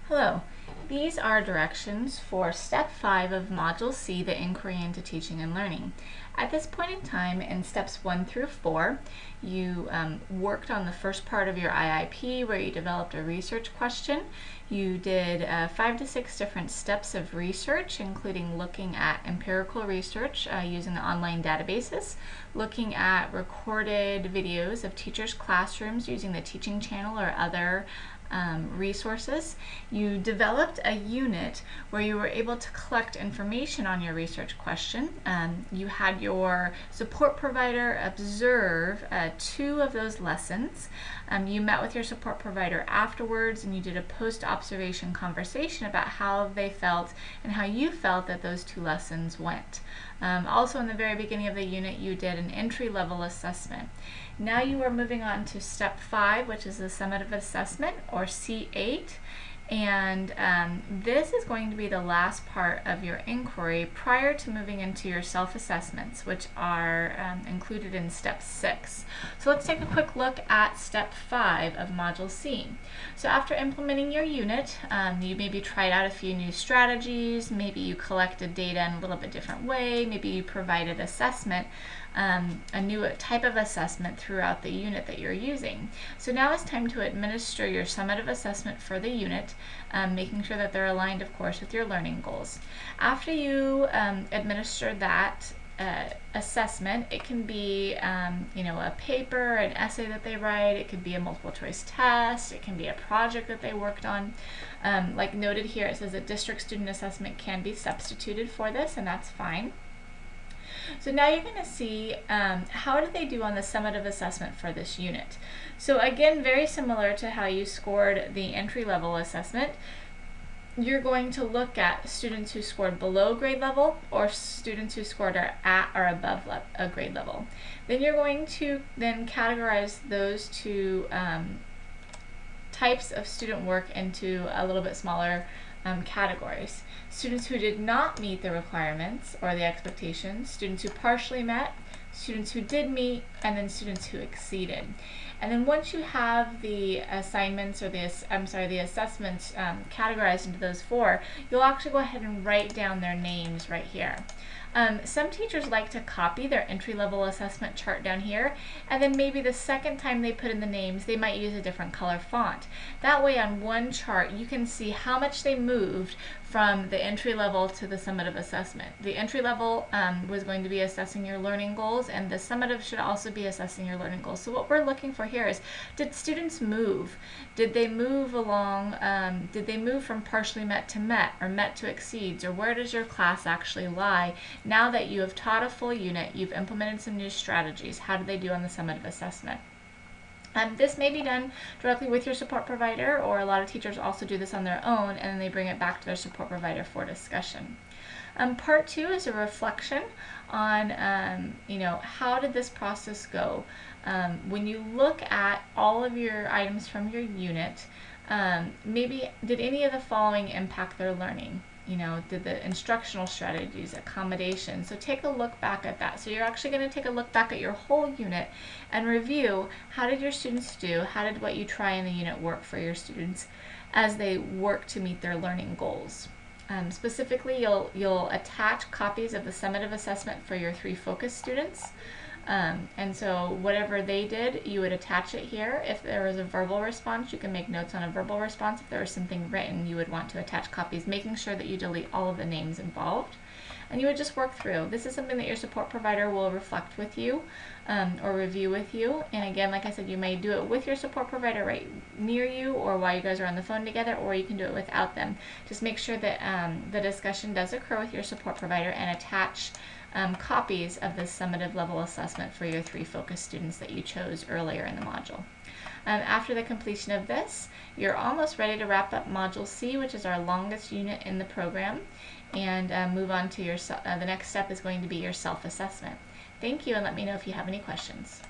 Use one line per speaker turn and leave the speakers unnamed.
Hello. These are directions for Step 5 of Module C, the Inquiry into Teaching and Learning. At this point in time, in Steps 1 through 4, you worked on the first part of your IIP where you developed a research question. You did 5 to 6 different steps of research, including looking at empirical research using the online databases, looking at recorded videos of teachers' classrooms using the Teaching Channel or other resources. You developed a unit where you were able to collect information on your research question. You had your support provider observe 2 of those lessons. You met with your support provider afterwards and you did a post-observation conversation about how they felt and how you felt that those 2 lessons went. Also in the very beginning of the unit you did an entry-level assessment. Now you are moving on to Step 5, which is the summative assessment, or C8, and this is going to be the last part of your inquiry prior to moving into your self-assessments, which are included in Step 6. So let's take a quick look at Step 5 of Module C. So after implementing your unit, you maybe tried out a few new strategies, maybe you collected data in a little bit different way, maybe you provided assessment, a new type of assessment throughout the unit that you're using. So now it's time to administer your summative assessment for the unit, making sure that they're aligned, of course, with your learning goals. After you administer that assessment, it can be a paper, an essay that they write, it could be a multiple choice test, it can be a project that they worked on. Like noted here, it says that district student assessment can be substituted for this, and that's fine. So now you're going to see how did they do on the summative assessment for this unit. So again, very similar to how you scored the entry-level assessment, you're going to look at students who scored below grade level or students who scored at or above a grade level. Then you're going to then categorize those 2 types of student work into a little bit smaller categories. Students who did not meet the requirements or the expectations, students who partially met, students who did meet, and then students who exceeded. And then once you have the assignments or the assessments categorized into those 4, you'll actually go ahead and write down their names right here. Some teachers like to copy their entry-level assessment chart down here, and then maybe the second time they put in the names, they might use a different color font. That way on one chart you can see how much they moved from the entry level to the summative assessment. The entry level was going to be assessing your learning goals, and the summative should also be assessing your learning goals. So what we're looking for here is, did students move? Did they move along, did they move from partially met to met, or met to exceeds, or where does your class actually lie? Now that you have taught a full unit, you've implemented some new strategies, how do they do on the summative assessment? This may be done directly with your support provider, or a lot of teachers also do this on their own and then they bring it back to their support provider for discussion. Part 2 is a reflection on how did this process go? When you look at all of your items from your unit, maybe did any of the following impact their learning? Did the instructional strategies, accommodations? So take a look back at that. So you're actually going to take a look back at your whole unit and review, how did your students do? How did what you try in the unit work for your students as they work to meet their learning goals? Specifically, you'll attach copies of the summative assessment for your 3 focus students. And so whatever they did, you would attach it here. If there was a verbal response, you can make notes on a verbal response. If there was something written, you would want to attach copies, making sure that you delete all of the names involved. And you would just work through. This is something that your support provider will reflect with you or review with you. And again, like I said, you may do it with your support provider right near you or while you guys are on the phone together, or you can do it without them. Just make sure that the discussion does occur with your support provider, and attach copies of the summative level assessment for your 3 focus students that you chose earlier in the module. After the completion of this, you're almost ready to wrap up Module C, which is our longest unit in the program, and move on to the next step is going to be your self-assessment. Thank you, and let me know if you have any questions.